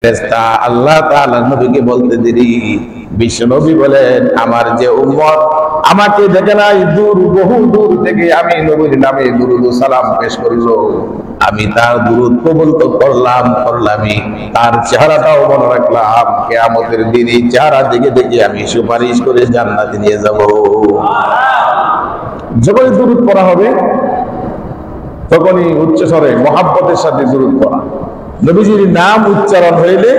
ফেরেশতা আল্লাহ তাআলা নবীকে বলতে দেরি। বিশ্ব নবী বলেন, আমার যে উম্মত আমাকে দেখে নাই, বহু দূর থেকে আমি নবীর নামে দুরূদ ও সালাম পেশ করলো, আমি তার দুরূদ কবুল তো করলামই, তার চেহারাটাও মনে রাখলাম। কিয়ামতের দিন এই চেহারা দেখে দেখে আমি সুপারিশ করে জান্নাতে নিয়ে যাব। যখনই দুরূদ পড়া হবে তখনই উচ্চস্বরে মহাব্বতের সাথে দুরূদ পড়া। নবীজির নাম উচ্চারণ হইলে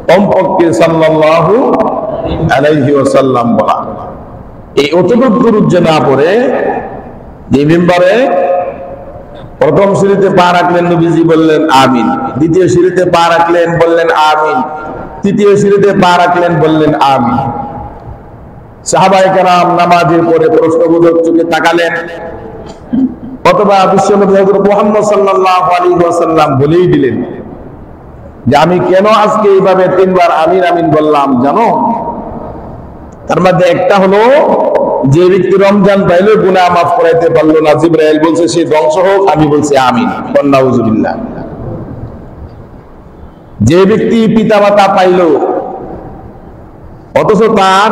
কমপক্ষে সাল্লাল্লাহু আলাইহি ওয়াসাল্লাম বলা। এই অতটুকু দুরূদ যে না পড়ে, যে মিম্বারে প্রথম সিঁড়িতে পা রাখলেন নবীজি বললেন আমিন, দ্বিতীয় সিঁড়িতে পা রাখলেন বললেন আমিন, তৃতীয় সিঁড়িতে পা রাখলেন বললেন আমিন। সাহাবায়ে কেরাম নামাজের পরে প্রশ্নবোধক চোখে তাকালেন, অথবা বিশ্বনবী হযরত মুহাম্মদ সাল্লাল্লাহু আলাইহি ওয়াসাল্লাম বলেই দিলেন যে আমি কেন আজকে এইভাবে তিনবার আমিন আমিন বললাম জানো? তার মধ্যে একটা হলো, যে ব্যক্তি রমজান পাইলো গুনাহ মাফ করাইতে পারলো না, জিবরাইল বলছে সে ধ্বংস হোক, আমি বলছি আমিন, নাউজুবিল্লাহ। যে ব্যক্তি পিতামাতা পাইলো অথচ তার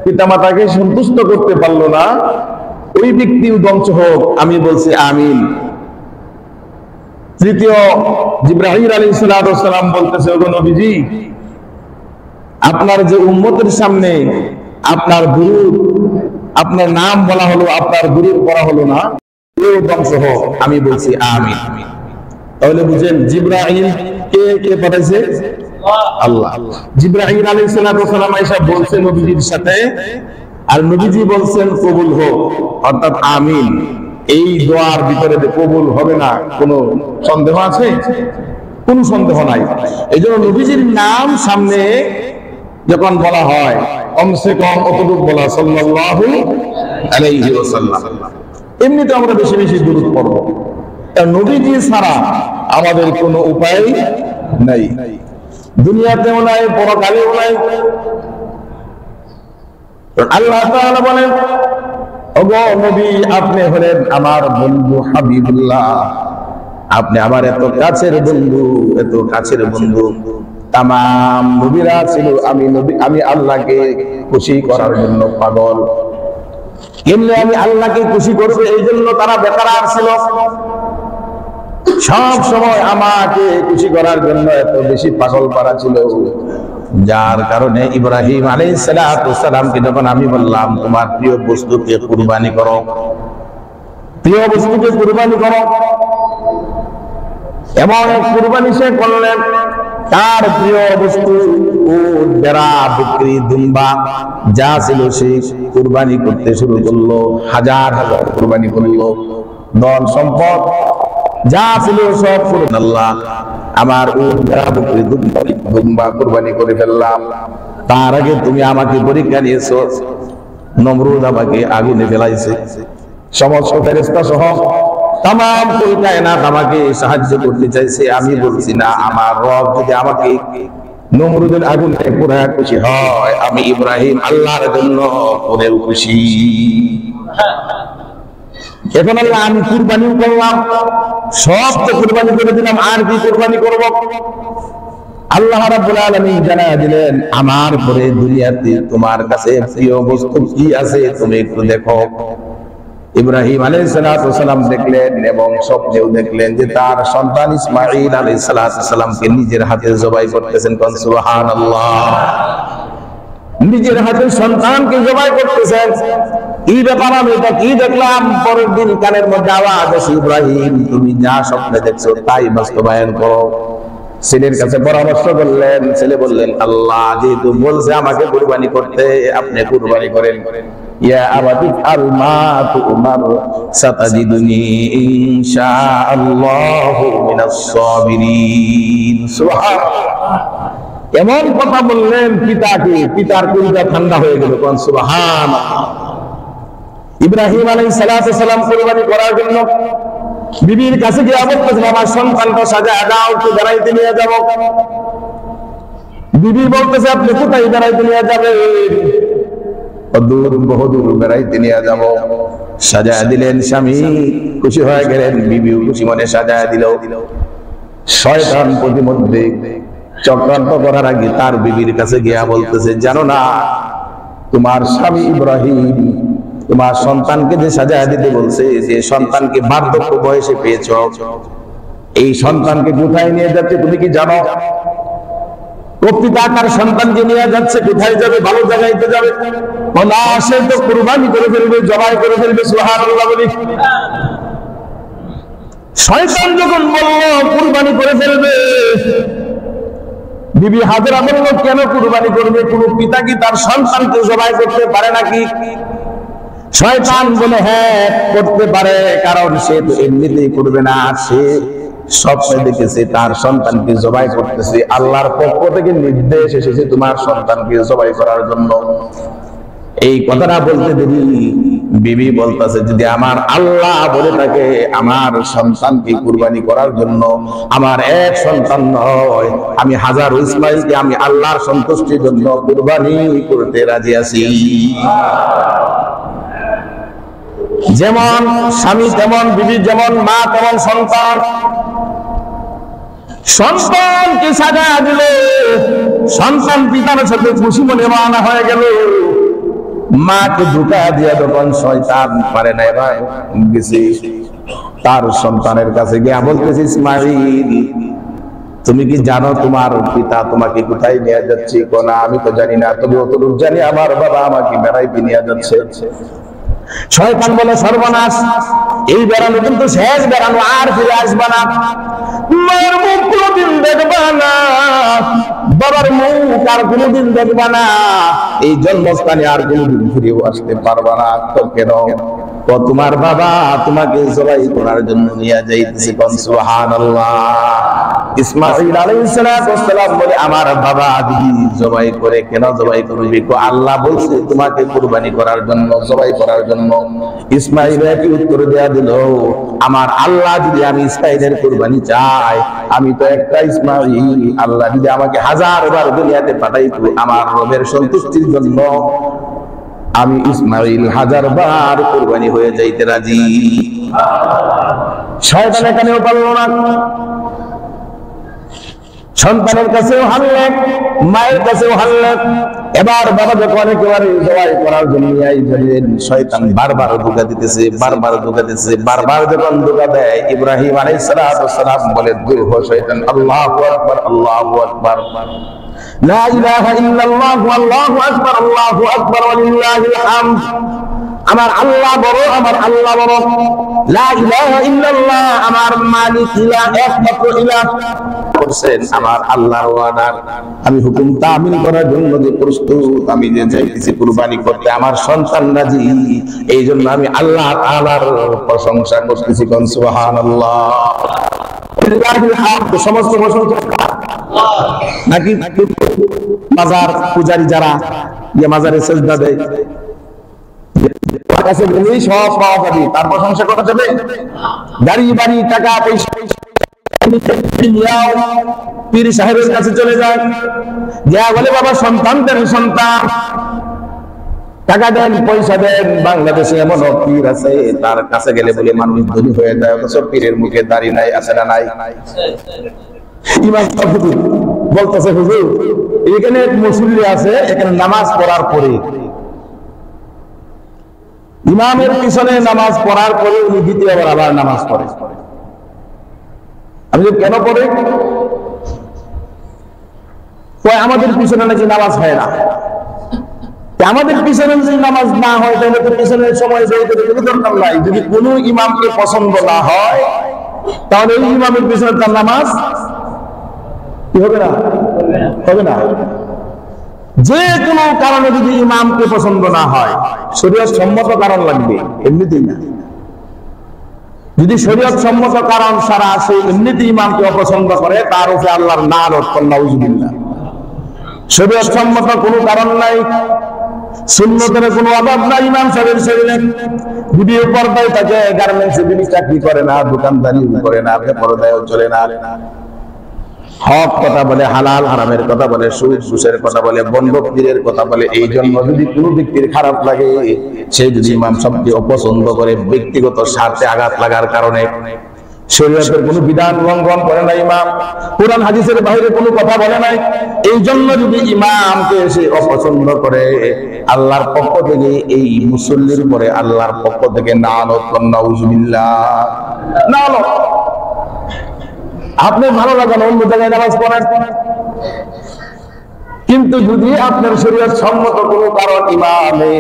পিতামাতাকে সন্তুষ্ট করতে পারলো না, ওই ব্যক্তিও ধ্বংস হোক, আমি বলছি আমিন। তৃতীয়, জিবরাইল আলাইহিস সালাম বলতেছে, ওগো নবীজি, আপনার যে উম্মতের সামনে আপনার দুরূদ, আপনার নাম বলা হলো, আপনার দুরূদ পড়া হলো না, এও ধ্বংস হোক, আমি বলছি আমিন। তাহলে বুঝেন জিবরাইল কে পাঠাইছে? আল্লাহ। জিবরাইল আলাইহিস সালাম আয়েশা বলছেন নবীজির সাথে, আর নবীজি বলছেন কবুল হোক, অর্থাৎ আমিন। এই দোয়ার ভিতরে যে কবুল হবে না কোনো সন্দেহ আছে? কোন সন্দেহ নাই। এই জন্য নবীজির নাম সামনে যখন বলা হয় কমসে কম অতটুকু বলা, সাল্লাল্লাহু আলাইহি ওয়াসাল্লাম। এমনিতে আমরা বেশি বেশি দুরূদ পড়ব, কারণ নবীজি ছাড়া আমাদের কোনো উপায় নাই, দুনিয়াতেও নাই, পরকালেও নাই। আল্লাহ তাআলা বলেন, ওগো নবী, আপনি হলেন আমার বন্ধু হাবিবুল্লাহ, আপনি আমার এত কাছের বন্ধু, এত কাছের বন্ধু। তামাম নবীরা ছিল আমি আল্লাহকে খুশি করার জন্য পাগল। এমনি আমি আল্লাহকে খুশি করব এই জন্য তারা বেকার ছিল, সব সময় আমাকে খুশি করার জন্য এত বেশি পাগল পারা ছিল। যার কারণে ইব্রাহিম আলাইহিস সালামকে যখন আমি বললাম তোমার প্রিয় বস্তুকে কুরবানি করো, প্রিয় বস্তুকে কুরবানি করো, এমন এক কুরবানি সে করলেন, তার প্রিয় বস্তু উট, ভেড়া, বকরি, দুম্বা যা ছিল সে কুরবানি করতে শুরু করলো। হাজার হাজার কুরবানি করলো, ধন সম্পদ যা ছিল সব করলেন। আল্লাহ, আমার উট, ভেড়া, বকরি, দুম্বা কুরবানি করে ফেললাম, তার আগে তুমি আমাকে পরীক্ষা নিয়েছো। নমরুদ আমাকে আগুনে ফেলাইছে, সমস্ত ফেরেশতা সহ তামাম কায়নাত আমাকে সাহায্য করতে চাইছে। আমি বলছি না, আমার রব যদি আমাকে নমরুদের আগুনে পোড়ায় খুশি হয়, আমি ইব্রাহিম আল্লাহর জন্য পরেও খুশি। এখন আল্লাহ, আমি কুরবানিও করলাম, সব তো কুরবানি করে দিলাম, আর কি কুরবানি করব? আল্লাহ রাব্বুল আলামিন জানায়া দিলেন, আমার পরে দুনিয়াতে তোমার কাছে প্রিয় বস্তু কি আছে তুমি একটু দেখো। ইব্রাহিম আলাইহিস সালাম দেখলেন এবং স্বপ্নেও দেখলেন যে তার সন্তান ইসমাঈল আলাইহিস সালামকে নিজের হাতে জবাই করতেছেন। কোন সুবহানাল্লাহ! নিজের হাতে সন্তানকে জবাই করতেছেন। কি ব্যাপার, আমি এটা কি দেখলাম? পরের দিন কানের মধ্যে আওয়াজ আসে, ইব্রাহিম তুমি যা স্বপ্নে দেখছো তাই বাস্তবায়ন করো। ছেলের কাছে পরামর্শ করলেন, ছেলে বললেন, আল্লাহ যেহেতু বলছে আমাকে কুরবানি করতে, আপনি কুরবানি করেন। ইয়া আবাদি আল মা তুমার সাতাজিদুনি ইনশাআল্লাহু মিনাস সাবিরিন। সুবহানাল্লাহ! এমন কথা বললেন পিতাকে, পিতার কলিজা ঠান্ডা হয়ে গেল। কোন সুবহানাল্লাহ! ইব্রাহিম আলাইহিস সালাম কুরবানি করার জন্য বিবির কাছে গিয়ে বলতেছেন, আমার সন্তানটা সাজায় দাও, একটু বেড়াইতে নিয়ে যাব। বিবি বলতেছে, আপনি কোথায় বেড়াইতে নিয়ে যাবেন? দূর, বহুদূর বেড়াইতে নিয়ে যাব। সাজায় দিলেন, স্বামী খুশি হয়ে গেলেন, বিবিও খুশি মনে সাজায় দিল। শয়তান প্রতিমধ্যে চক্রান্ত করার আগে তার বিবির কাছে গিয়া বলতেছে, জানো না তোমার স্বামী ইব্রাহিম তোমার সন্তানকে যে সাজায় দিতে বলছে, যে সন্তানকে বার্ধক্য বয়সে পেয়েছ, এই সন্তানকে কোথায় নিয়ে যাচ্ছে তুমি কি জানো? পিতা তার সন্তানকে নিয়ে যাচ্ছে, কোথায় যাবে? ভালো জায়গায় তো যাবে না, সে তো কুরবানি করে ফেলবে, জবাই করে ফেলবে। সুবহানাল্লাহ বলি। শয়তান যখন বলল কুরবানি করে ফেলবে, বিবি হাজেরা বলল কেন কুরবানি করবে? কোন পিতা কি তার সন্তানকে জবাই করতে পারে নাকি? শয়তান বলে হ্যাঁ করতে পারে, কারণ সে তো এমনিতেই করবে না, সে স্বপ্নে দেখেছে তার সন্তানকে জবাই করতেছে, আল্লাহর পক্ষ থেকে নির্দেশ এসেছে তোমার সন্তানকে জবাই করার জন্য। এই কথাটা বলতে দেরি বিবি বলতেছে, যদি আমার আল্লাহ বলে থাকে আমার সন্তানকে কুরবানি করার জন্য, আমার এক সন্তান নয়, আমি হাজারো ইসমাইলকে আমি আল্লাহর সন্তুষ্টির জন্য কুরবানি করতে রাজি আছি। যেমন স্বামী তেমন বিবি, যেমন মা তেমন সন্তান। সন্তানকে সাজা দিল, সন্তান পিতার সাথে খুশি মনে রওনা হয়ে গেল। মাকে ধোঁকা দিয়ে যখন শয়তান পারে না ভাই গেছে, তার সন্তানের কাছে গিয়ে বলতেছে, ইসমাইল তুমি কি জানো তোমার পিতা তোমাকে কোথায় নিয়ে যাচ্ছে? না আমি তো জানি না, তবে অতটুকু জানি আমার বাবা আমাকে বেড়াইতে নিয়ে যাচ্ছে। শয়তান বলে সর্বনাশ, এই বেড়ানো কিন্তু শেষ বেড়ানো, আর ফিরে আসবা না। মায়ের মুখ কোনদিন দেখবা না, বাবার মুখ আর কোনদিন দেখবা না, এই জন্মস্থানে আর কোনদিন ফিরেও আসতে পারবা না। তো কেন? তোমার বাবা তোমাকে জবাই করার জন্য নিয়ে যাইতেছে। সুবহানাল্লাহ। ইসমাঈল আলাইহিস সালাম বলে আমার বাবা দিদি জবাই করে, কেন জবাই করবে? আল্লাহ বলছে তোমাকে কুরবানি করার জন্য, জবাই করার জন্য। ইসমাঈল কি উত্তর দেয়া দিল, আমার আল্লাহ যদি আমি ইসমাঈলের কুরবানি চাই, আমি তো একটা ইসমাঈল, আল্লাহ যদি আমাকে 1000 বার দুনিয়াতে পাঠাইতো আমার রবের সন্তুষ্টির জন্য, আমি ইসমাঈল 1000 বার কুরবানি হয়ে যাইতে রাজি। শয়তান এখানেও পারল না, সন্তানের কাছেও হারলেন, মায়ের কাছেও হারলেন। এবার বাবা যখন একেবারে জবাই করার জন্য আইলেন, শয়তান বারবার ধোঁকা দিতেছে, বারবার ধোঁকা দিতেছে। বারবার যখন ধোঁকা দেয়, ইব্রাহিম আলাইহিস সালাম বলে, দূর হ শয়তান, আল্লাহু আকবার, আল্লাহু আকবার, লা ইলাহা ইল্লাল্লাহ, আল্লাহু আকবার, আল্লাহু আকবার, ওয়ালিল্লাহিল হামদ। আমার আল্লাহ বড়, আমার আল্লাহ বড়, লা ইলাহা ইল্লাল্লাহ, আমার মালিক ইলাহ, একমাত্র ইলাহ করছেন আমার আল্লাহর ওয়াদার। আমি হুকুম তামিল করার জন্য যে প্রস্তুত, আমি যে চাইতেছি কুরবানি করতে, আমার সন্তান রাজি, এই জন্য আমি আল্লাহ তাআলার প্রশংসা করতেছি। কোন সুবহানাল্লাহ। সমস্ত প্রশংসা নাকি মাজার পূজারী যারা যে মাজারে সেজদা দেয়, কাছে গেলেই সব পাওয়া যাবে, তার প্রশংসা করা যাবে? গাড়ি বাড়ি টাকা পয়সা পীর সাহেবের কাছে চলে যায়, যা বলে বাবা সন্তান দেন, সন্তান টাকা দেন, পয়সা দেন। বাংলাদেশে এমন পীর আছে, তার কাছে গেলে বলে মানুষ ধনী হয়ে যায়, অথচ পীরের মুখে দাড়ি নাই, আছে না নাই? ইমাম হুজুর বলতেছে, হুজুর এখানে মুসল্লি আছে, এখানে নামাজ পড়ার পরে, ইমামের পিছনে নামাজ পড়ার পরে উনি দ্বিতীয়বার আবার নামাজ পড়ে। আমি কেন পড়ে? আমাদের পিছনে নাকি নামাজ হয় না। আমাদের পিছনে যদি নামাজ না হয়, তাহলে তো পিছনের সময় কোনো দরকার নাই। যদি কোনো ইমামকে পছন্দ না হয়, তাহলে এই ইমামের পিছনে তার নামাজ কি হবে না? হবে না। যে কোনো কারণে যদি ইমামকে পছন্দ না হয়, শরীয়ত সম্মত কারণ লাগবে, এমনিতেই না। যদি শরীয়ত সম্মত কারণ ছাড়া সে এমনিতেই ইমামকে অপছন্দ করে, তার উপরে আল্লাহর নারদ, নাউজুবিল্লাহ। শরীয়ত সম্মত কোনো কারণ নাই, সুন্নতের কোনো অভাব নাই ইমাম সাহেবের শরীরে। ভিডিও পর্দায় থাকে, গার্মেন্টসে তিনি চাকরি করে না, দোকানদারি করে না, পর্দায়ও চলে না। হক কথা বলে, হালাল হারামের কথা বলে, সুদ ঘুষের কথা বলে, বন্ধক পীরের কথা বলে। এই জন্য যদি কোনো ব্যক্তির খারাপ লাগে, সে যদি ইমাম সাহেবকে অপছন্দ করে, ব্যক্তিগত স্বার্থে আঘাত লাগার কারণে, শরীয়তের কোনো বিধান লঙ্ঘন করে না ইমাম, কোরআন হাদিসের বাইরে কোনো কথা বলে নাই। এই জন্য যদি ইমামকে এসে অপছন্দ করে, আল্লাহর পক্ষ থেকে এই মুসল্লির উপরে আল্লাহর পক্ষ থেকে লানত, নাউজুবিল্লাহ, লানত। আপনি ভালো লাগান অন্য জায়গায় নামাজ পড়েন, কিন্তু যদি আপনার শরীয়ত সম্মত কোনো কারণ ইমামে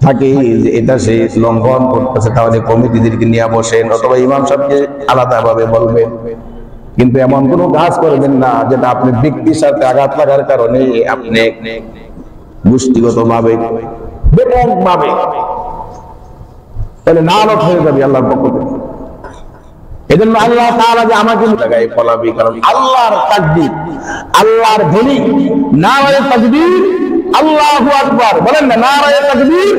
থাকে যে এটা সে লঙ্ঘন করতেছে, তাহলে কমিটিদেরকে নিয়ে বসেন অথবা ইমাম সাহেবকে আলাদাভাবে বলবেন। কিন্তু এমন কোনো কাজ করবেন না যেটা আপনি ব্যক্তির সাথে আঘাত লাগার কারণে আপনি গোষ্ঠীগতভাবে ব্যাপকভাবে তাহলে লানত হয়ে যাবে আল্লাহর পক্ষ থেকে। এজন্য আল্লাহ তাআলা যে আমাকে লাগায় ফলাবি, কারণ আল্লাহর তাকবীর, আল্লাহর ধ্বনি, নারায়ে তাকবীর, আল্লাহু আকবার বলেন না, নারায়ে তাকবীর।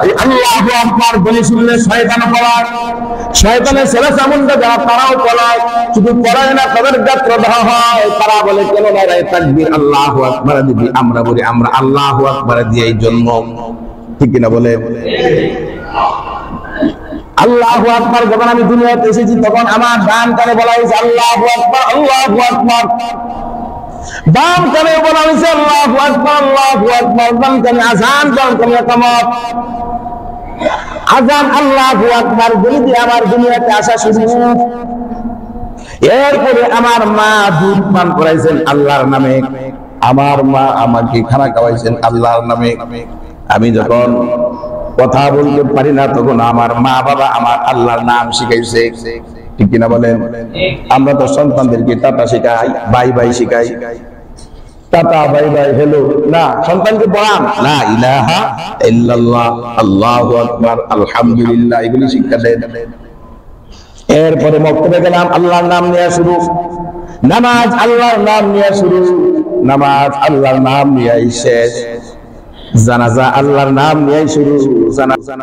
এই আল্লাহু আকবার বলে শুনলে শয়তান পলায়, শয়তানের ছেলে চামুন্ডা যারা তারাও পলায়, শুধু পলায় না তাদের গাত্র দেওয়া হয়। তারা বলে কেন নারায়ে তাকবীর আল্লাহু আকবার দিবি, আমরা বলি আমরা আল্লাহু আকবার দিয়েই জন্ম, ঠিক কিনা বলে? আল্লাহু আকবার যখন আমি দুনিয়াতে এসেছি তখন আমার ডান কানে বলা হয়েছে আল্লাহু আকবার, আল্লাহু আকবার, বাম কানে বলা হয়েছে আল্লাহু আকবার, আল্লাহু আকবার, বাম কানে আযান, বাম কানে ইকামত। আযান আল্লাহু আকবার বলে দিয়ে আমার দুনিয়াতে আসা শুরু। এরপরে আমার মা দুধ পান করাইছেন আল্লাহর নামে, আমার মা আমাকে খানা খাওয়াইছেন আল্লাহর নামে। আমি যখন কথা বলতে পারি না তখন আমার মা বাবা আমার আল্লাহর নাম শিখাইছে, ঠিক কিনা বলেন? আমরা তো সন্তানদেরকে টাটা শিখাই, বাই বাই শিখাই, টাটা বাই বাই হ্যালো না, সন্তানকে পড়ান লা ইলাহা ইল্লাল্লাহ, আল্লাহু আকবার, আলহামদুলিল্লাহ, এগুলি শিক্ষা দেন। এরপরে মক্তবে গেলাম, আল্লাহর নাম নিয়ে শুরু, নামাজ আল্লাহর নাম নিয়ে শুরু, নামাজ আল্লাহর নাম নিয়ে শেষ, জানাজা আল্লাহর নাম নিয়ে শুরু, জানাজা